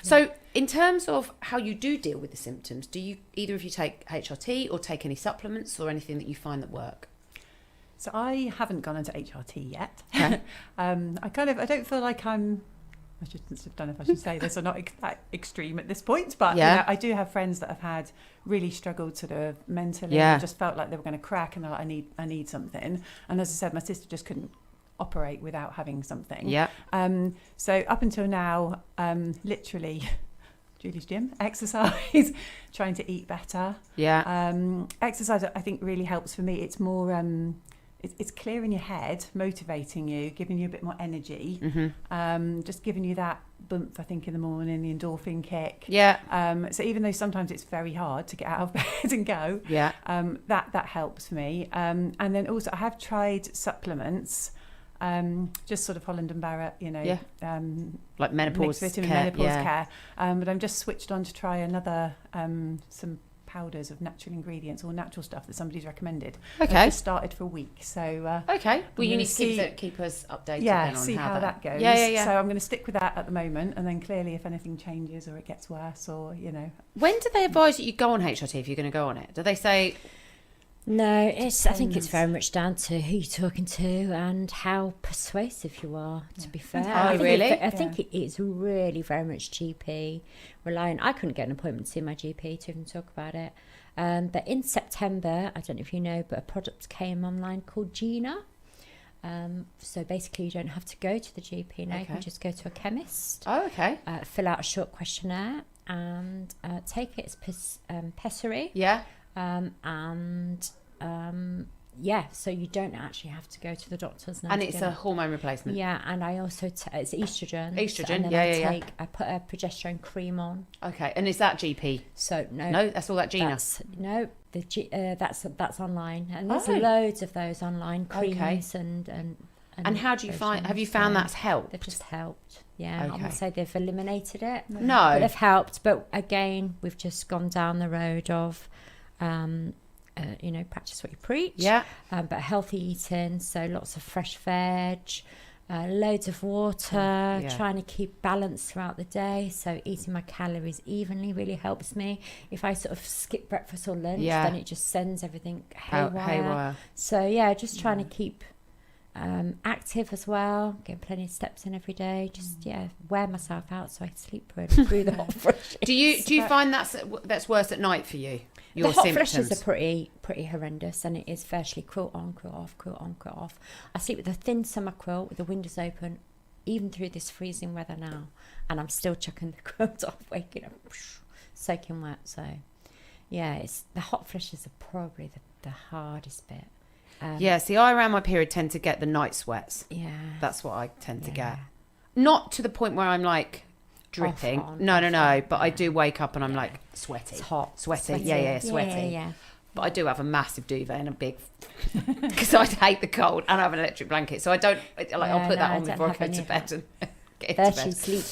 So in terms of how you do deal with the symptoms, do you either of you take HRT or take any supplements or anything that you find that work? So I haven't gone into HRT yet. Okay. I don't feel like I don't know if I should say this or not that extreme at this point, but I do have friends that have had really struggled sort of mentally, just felt like they were going to crack, and they're like, I need something. And as I said, my sister just couldn't operate without having something. Yeah. So up until now, literally Julie's gym, exercise, trying to eat better. Yeah. Exercise, I think, really helps for me. It's more it's clearing your head, motivating you, giving you a bit more energy, just giving you that bump, I think, in the morning, the endorphin kick. Yeah. So even though sometimes it's very hard to get out of bed and go, that helps for me. And then also I have tried supplements, just sort of Holland and Barrett, like menopause vitamin, care. menopause care. But I'm just switched on to try another, some powders of natural ingredients or natural stuff that somebody's recommended. Okay. I've just started for a week, so okay. Well, you need to keep us updated. Yeah, then on see how that goes. Yeah. So I'm going to stick with that at the moment, and then clearly, if anything changes or it gets worse, or When do they advise that you go on HRT if you're going to go on it? Do they say? No, I think it's very much down to who you're talking to and how persuasive you are, to be fair. Oh, really? I think it is really very much GP reliant. I couldn't get an appointment to see my GP to even talk about it. But in September, I don't know if you know, but a product came online called Gina. So basically you don't have to go to the GP now. You can just go to a chemist. Oh, okay. Fill out a short questionnaire and take it. It's pessary. Yeah. So you don't actually have to go to the doctors now. And it's a hormone replacement. Yeah, and I also it's estrogen. Estrogen, I put a progesterone cream on. Okay, and is that GP? So no, that's all that Gina. That's online, and there's loads of those online creams and how do you find? Have you found that's helped? They've just helped. Yeah, I wouldn't say they've eliminated it. No, but they've helped. But again, we've just gone down the road of. Practice what you preach. Yeah. But healthy eating, so lots of fresh veg, loads of water, trying to keep balance throughout the day. So eating my calories evenly really helps me. If I sort of skip breakfast or lunch, then it just sends everything haywire. So just trying to keep active as well, getting plenty of steps in every day. Just wear myself out so I sleep through the hot flushes. Do you find that's worse at night for you? The hot flushes are pretty horrendous, and it is virtually quilt on, quilt off, quilt on, quilt off. I sleep with a thin summer quilt with the windows open, even through this freezing weather now, and I'm still chucking the quilt off, waking up, soaking wet. So, it's the hot flushes are probably the hardest bit. See, I around my period tend to get the night sweats. Yeah, that's what I tend to get. Not to the point where I'm like dripping. No. But I do wake up and I'm like sweaty. It's hot. Sweaty. Yeah, sweaty. Yeah. But I do have a massive duvet and a big, because I hate the cold, and I have an electric blanket, so I don't I'll put that on before I go to bed and get into bed. Sleep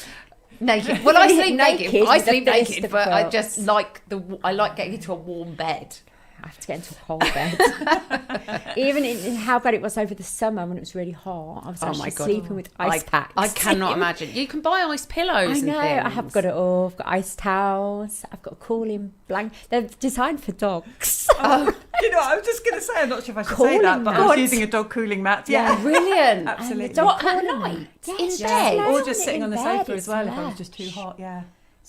naked. Well, I sleep naked. I sleep naked, but I just like getting into a warm bed. I have to get into a cold bed. Even in how bad it was over the summer when it was really hot, I was actually sleeping with ice packs. I cannot imagine. You can buy ice pillows. I know. I have got it all. I've got ice towels. I've got a cooling blanket. They're designed for dogs. I was just going to say, I'm not sure if I should say that, but I was using a dog cooling mat. Yeah, brilliant. Absolutely. What, at night? Yes, in bed? Or just sitting on the sofa as well if I was just too hot,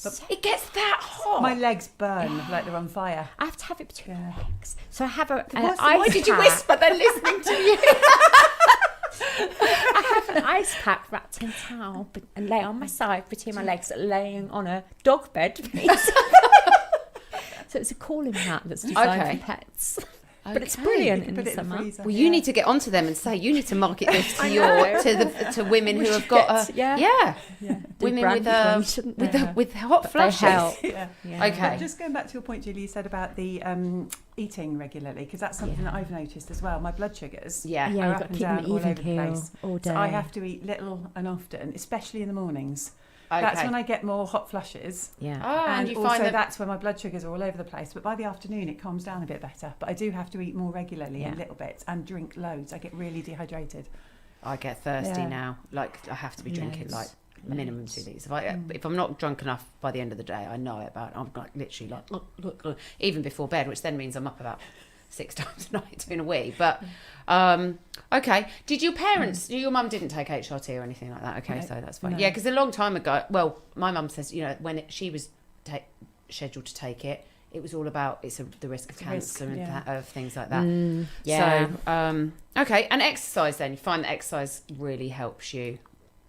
But it gets that hot. My legs burn like they're on fire. I have to have it between my legs. So I have an Why did you whisper? They're listening to you. I have an ice pack wrapped in towel and lay on my side between my legs, laying on a dog bed. So it's a cooling mat that's designed for pets. But it's brilliant in the summer. Well, you need to get onto them and say you need to market this to women who have got women with hot flushes. Okay. Just going back to your point, Julie, you said about the eating regularly, because that's something that I've noticed as well. My blood sugars are up and down all over the place. All day. So I have to eat little and often, especially in the mornings. Okay. That's when I get more hot flushes. Yeah. And you also that's when my blood sugars are all over the place. But by the afternoon, it calms down a bit better. But I do have to eat more regularly in little bits and drink loads. I get really dehydrated. I get thirsty now. Like, I have to be drinking minimum 2 litres. If I'm not drunk enough by the end of the day, I know it. But I'm like literally like look, even before bed, which then means I'm up about 6 times a night doing a wee. But okay, did your parents? Your mum didn't take HRT or anything like that? Okay, so that's fine. No. Yeah, because a long time ago, well, my mum says, when she was scheduled to take it, it was all about the risk of cancer and of things like that. So okay, and exercise then. You find that exercise really helps you.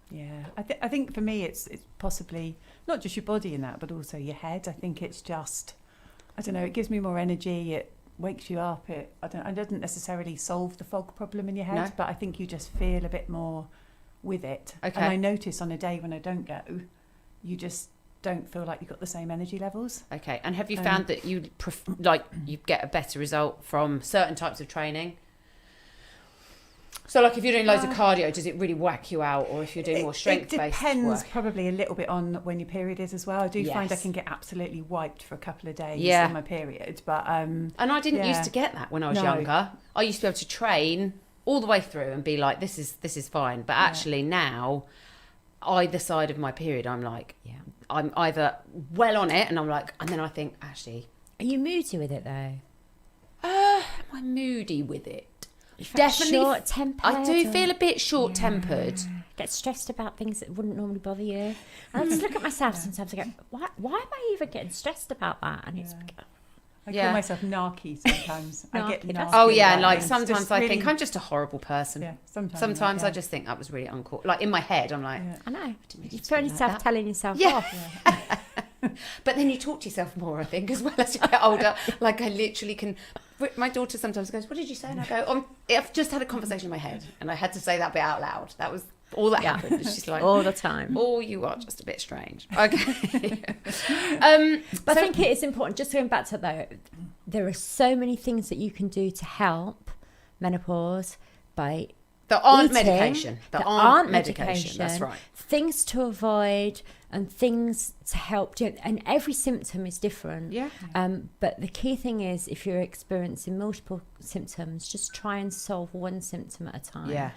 Yeah, I think for me it's possibly not just your body in that, but also your head. I think it's just, I don't know, it gives me more energy. It wakes you up. It doesn't necessarily solve the fog problem in your head, but I think you just feel a bit more with it. Okay. And I notice on a day when I don't go, you just don't feel like you've got the same energy levels. Okay, and have you found that you get a better result from certain types of training? So, like, if you're doing loads of cardio, does it really whack you out? Or if you're doing more strength-based work? It depends probably a little bit on when your period is as well. I do find I can get absolutely wiped for a couple of days in my period. But and I didn't used to get that when I was younger. I used to be able to train all the way through and be like, this is fine. But actually now, either side of my period, I'm like, I'm either well on it and I'm like, and then I think, actually... Are you moody with it though? Am I moody with it? Definitely short-tempered. I do feel a bit short-tempered. Get stressed about things that wouldn't normally bother you. And I just look at myself sometimes. I go, why am I even getting stressed about that? And it's I call myself narky sometimes. I get narky. Oh yeah, and like sometimes I think I'm just a horrible person. Yeah, sometimes I just think that was really uncool. Like in my head, I'm like, I know. You're throwing yourself, telling yourself off. But then you talk to yourself more, I think, as well as you get older. Like I literally can. My daughter sometimes goes, "What did you say?" And I go, "I've just had a conversation in my head, and I had to say that bit out loud." That was all that happened. She's like, all the time. "Oh, you are just a bit strange." Okay. But I think it is important. Just going back to that, though, there are so many things that you can do to help menopause by that aren't medication. That aren't medication. That's right. Things to avoid and things to help. And every symptom is different. Yeah. But the key thing is, if you're experiencing multiple symptoms, just try and solve one symptom at a time. Yeah.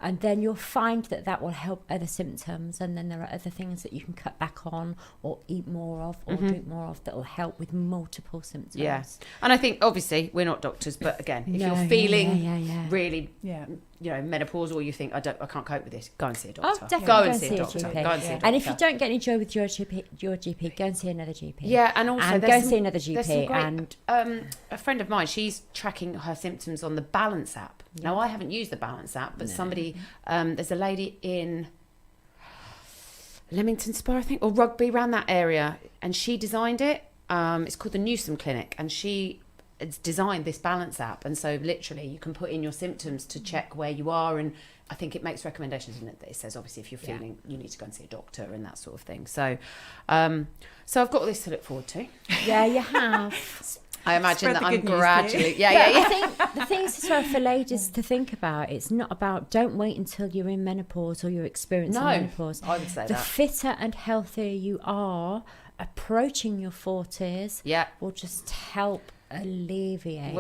And then you'll find that will help other symptoms. And then there are other things that you can cut back on or eat more of or drink more of that will help with multiple symptoms. Yeah. And I think, obviously, we're not doctors, but again, if you're feeling really... menopause, or you think I can't cope with this, go and see a doctor. Oh, definitely. Go and see a doctor. Go and see a doctor. And if you don't get any joy with your GP, go and see another GP. Yeah, and also go and see another GP. And a friend of mine, she's tracking her symptoms on the Balance app. Yeah. Now I haven't used the Balance app, but somebody, there's a lady in Leamington Spa, I think, or Rugby, around that area, and she designed it. It's called the Newsom Clinic, and she it's designed this Balance app, and so literally you can put in your symptoms to check where you are, and I think it makes recommendations in it that it says obviously if you're feeling you need to go and see a doctor and that sort of thing. So so I've got all this to look forward to. Yeah, you have. I imagine that I'm gradually I think the things as well for ladies to think about, it's not about don't wait until you're in menopause or you're experiencing menopause. I would say the fitter and healthier you are approaching your 40s will just help alleviate